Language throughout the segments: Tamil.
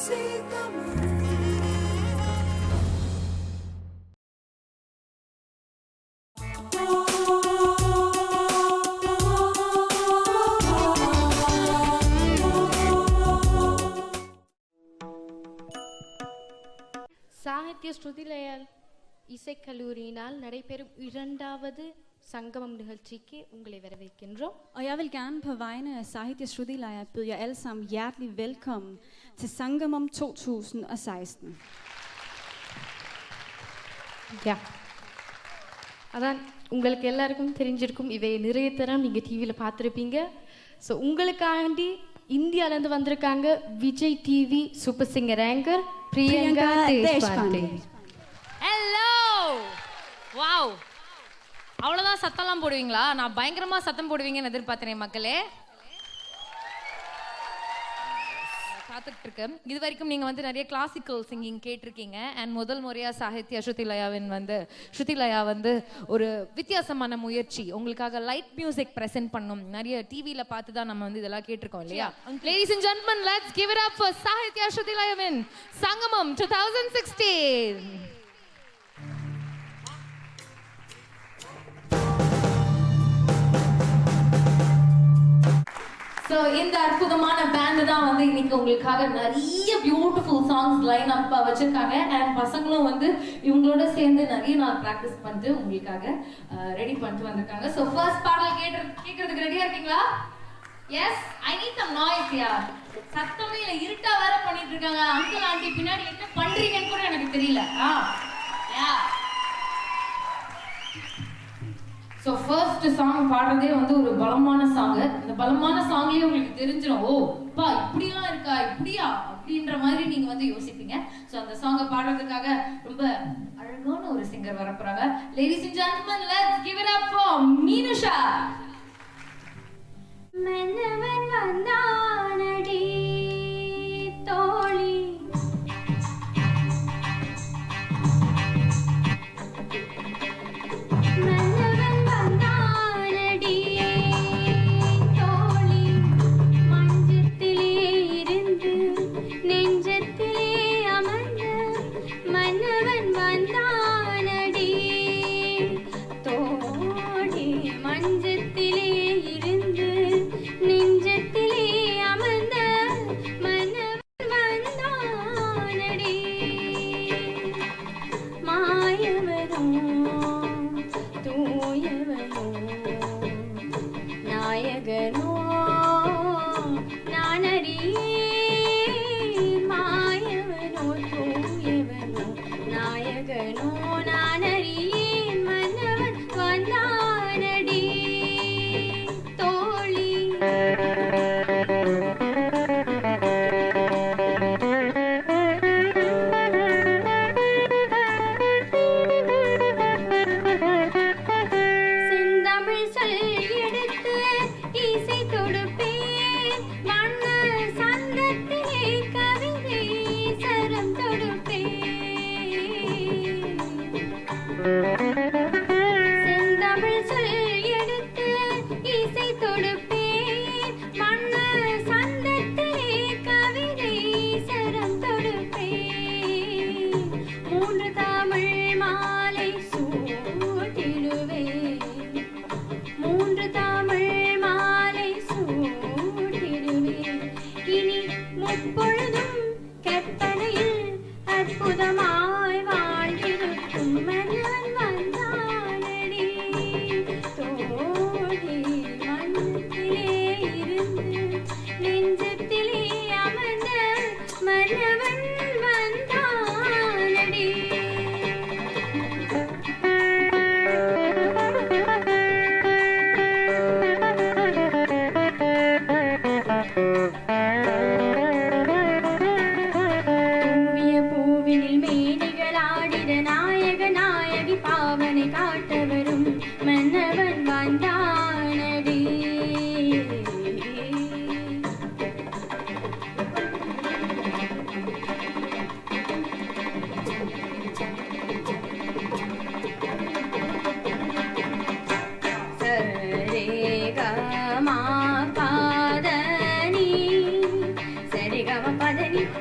சாகித்ய ஸ்ருதிலய இசைக்கல்லூரியினால் நடைபெறும் 2வது சங்கமம் நிகழ்ச்சிக்கு உங்களை வரவேற்கின்றோம். Og jeg vil gerne på vegne af Sahitya Shrutilaya byde jer alle sammen hjertelig velkommen til Sangamam 2016. Ja. அதான் உங்களுக்கு எல்லாருக்கும் தெரிஞ்சிருக்கும், இவை நிறைய தரம் நீங்கள் டிவியில் பார்த்துருப்பீங்க. ஸோ உங்களுக்காண்டி இந்தியாவிலேருந்து வந்திருக்காங்க Vijay TV super singer anchor Priyanka Deshpande. Hello, wow, அவ்வளோதான் சத்தம்லாம் போடுவீங்களா? நான் பயங்கரமாக சத்தம் போடுவீங்கன்னு எதிர்பார்த்தேன் மக்களே. காத்துட்டு இருக்கேன். இது வரைக்கும் நீங்கள் வந்து நிறைய கிளாசிக்கல் சிங்கிங் கேட்டிருக்கீங்க. அண்ட் முதல் முறையாக சாகித்ய ஸ்ருதிலயா வந்து ஒரு வித்தியாசமான முயற்சி, உங்களுக்காக லைட் மியூசிக் ப்ரெசென்ட் பண்ணும். நிறைய டிவியில் பார்த்து தான் நம்ம வந்து இதெல்லாம் கேட்டிருக்கோம் இல்லையா? Ladies and gentlemen, let's give it up for Sahitya Shrutilaya Sangamam 2016. So இந்த அற்புதமான பேண்டு தான் வந்து இன்னைக்கு உங்களுக்காக நிறைய பியூட்டிஃபுல் சாங்ஸ் லைன் அப்பா வச்சிருக்காங்க. அண்ட் பசங்களும் வந்து இவங்களோட சேர்ந்து நிறைய நாள் ப்ராக்டிஸ் பண்ணிட்டு உங்களுக்காக ரெடி பண்ணிட்டு வந்திருக்காங்க. ஸோ ஃபர்ஸ்ட் பாடல் கேட்கறதுக்கு ரெடியா இருக்கீங்களா? Yes, I need some noise யார். சத்தமே இல்லை, இருட்டா வேற பண்ணிட்டு இருக்காங்க. அங்கிள் ஆண்டி பின்னாடி என்ன பண்றீங்கன்னு கூட எனக்கு தெரியல. ஸோ ஃபர்ஸ்ட் சாங் பாடுறதே வந்து ஒரு பலமான சாங். இந்த பலமான சாங்லயே உங்களுக்கு தெரிஞ்சிடும், ஓ பா இப்படிலாம் இருக்கா, இப்படியா அப்படின்ற மாதிரி நீங்க வந்து யோசிப்பீங்க. ஸோ அந்த சாங்கை பாடுறதுக்காக ரொம்ப அழகான ஒரு சிங்கர் வரப்போறாங்க. Ladies and gentlemen, let's give it up for Meenusha. மன்னவன் வந்தானடி தோழி,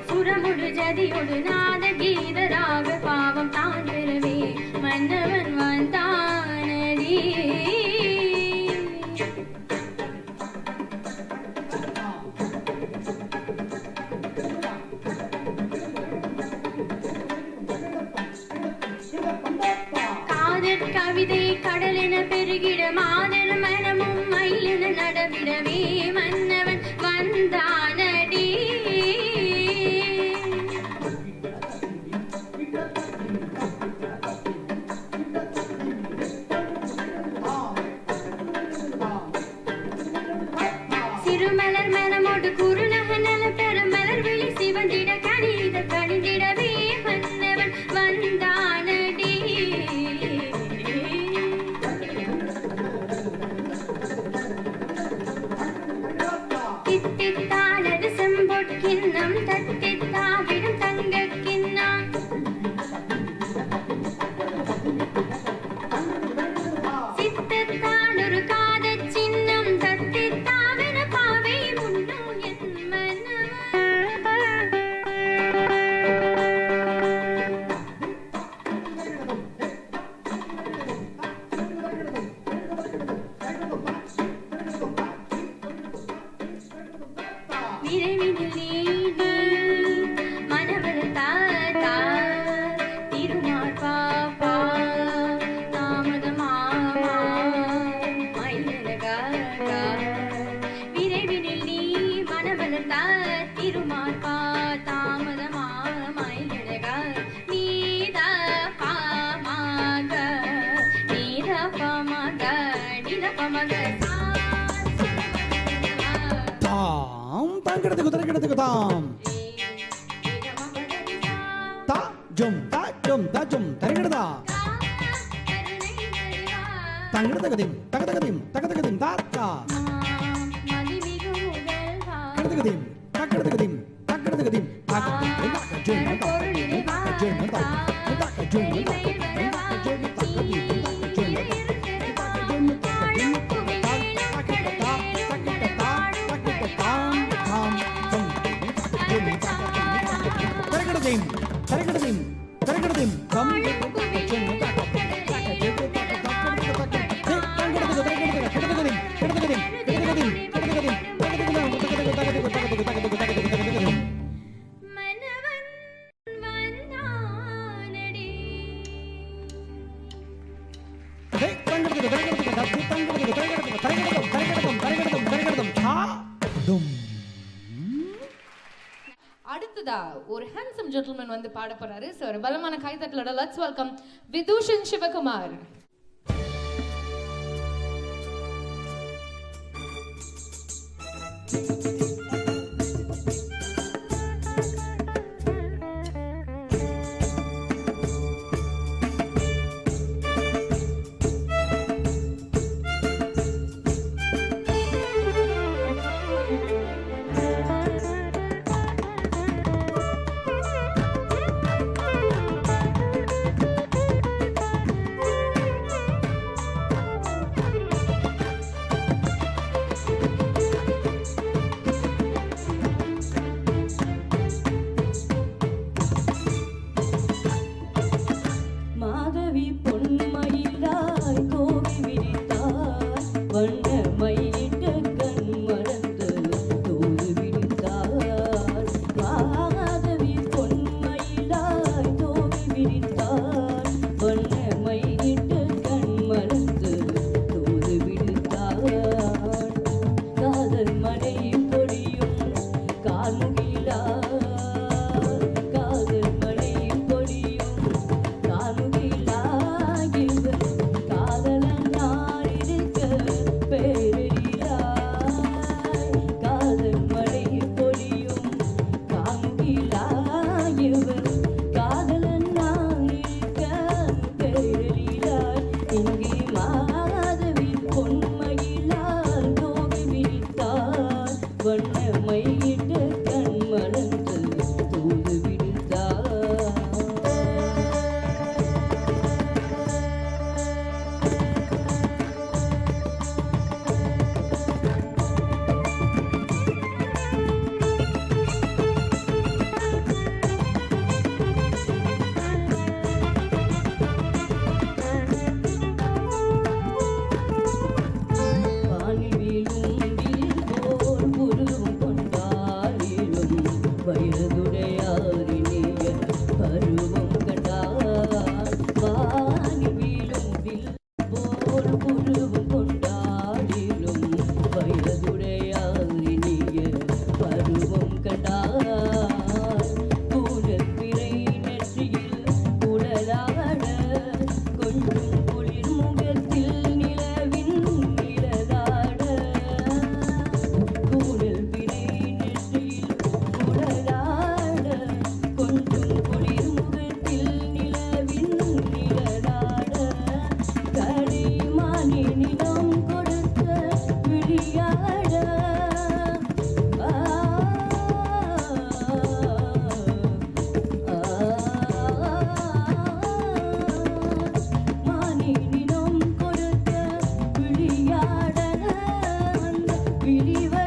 Suri சுரமுடு ஜதியொடு நாத கீதராக பாவம் தான் பெறவே மன்னவன் வந்தானடி. காதற் கவிதை கடலென பெருகிட மாதர் மனமும் மயிலென நடமிடவே மன்னவன் வந்தானடி. சிறுமலர் மனமோடு குறுநக நல பெற மலர் விழி சிவந்திட கணித கணிந்திடவே மன்னவன் வந்தானடி. தித்தித்தானது செம்பொற்கிண்ணம் தத்தித்தாவிடும் தங்கக் கிண்ணம். சித்தத்தான் ஒரு காதற் சின்னம் தத்தித்தாவென பாவை முன்னும் என் விரைவினில் நீ மனவர தாத்தா திருமார் பாப்பா தாமதமாமா மயிலகா. விரைவினில் நீ மனவர திருமார் பா தாமதமா மயிலகா. நீதா பாமாக நீதா பாமாக நீதா பாமாக தாம் தங்கடத்துக்கு தரங்கடத்துக்கு தாம் தா ஜும் தரங்கடதா தங்கடதகதிம் தகதகதிம் தகதகதிம் தாத்தா கடதகதிம் தகடதகதிம் தகடதகதிம் தகடதகதிம் ஜும் ஜும் மன்னவன் வந்தானடி. அடுத்ததா ஒரு ஹேண்ட்ஸம் ஜென்டில்மேன் வந்து பாட போறாரு. சோ ஒரு பலமான கைதட்டலோட லெட்ஸ் வெல்கம் விதூஷன் சிவகுமார். வயதுடையாரினிய பருவம் கண்டார் வானி வீழும் வில் போல் உருவம் கொண்டாடிலும் வயதுடையாரினிய பருவம் கண்டார் கூடப்பிறை நெற்றியில் குழலாட கொஞ்சம் குளிர் முகத்தில் நிலவின் நிழலாட கூடல் பிறை நெற்றியில் குழலாட கொஞ்சம் குளிர் முகத்தில் நிலவின் நிழலாட கடிமானி நிலம் கொடுத்த விழியாட மானினிடம் கொடுத்த விழியாட அந்த விழிவழியாசைகள்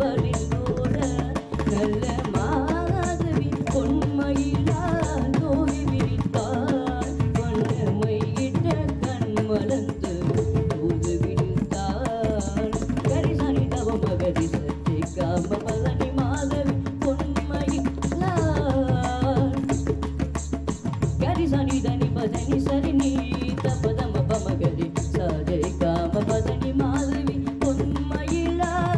பறிந்தோட நல்ல மாதவி பொன்மையிலால் தோகை விரித்தார் வண்ணமையிட்ட கண் மலர்ந்து தூது விடுத்தார் கரிசனி தவ மகரி சத்தை காம பதனி மாதவி பொன்மையிலால் கரிசனி தனி பதனி சரி நீ தபதம பமகரி சதை காம பதனி மாதவி பொன்மையிலால்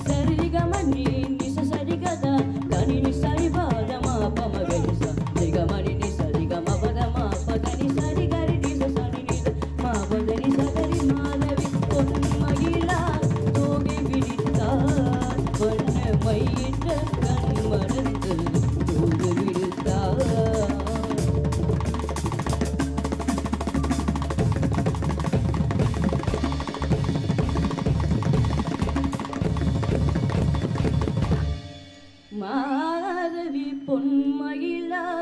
சரிகமணி நிச சரிகத கனி நிசரி பாதமா பமகரி சரிகமணி நிசரிகம பதமா பதனி சரி கரி நிச சரி நித மா பதனி சகரி மாதவி பொன்மையிலால் தோகை விரித்தார் வண்ணமையிட்ட கண் மறந்து தூது விடுத்தார் மாதவி பொன்மயிலால்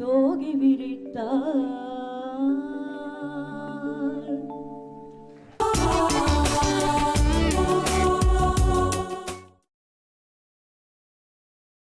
தோகை விரித்தார்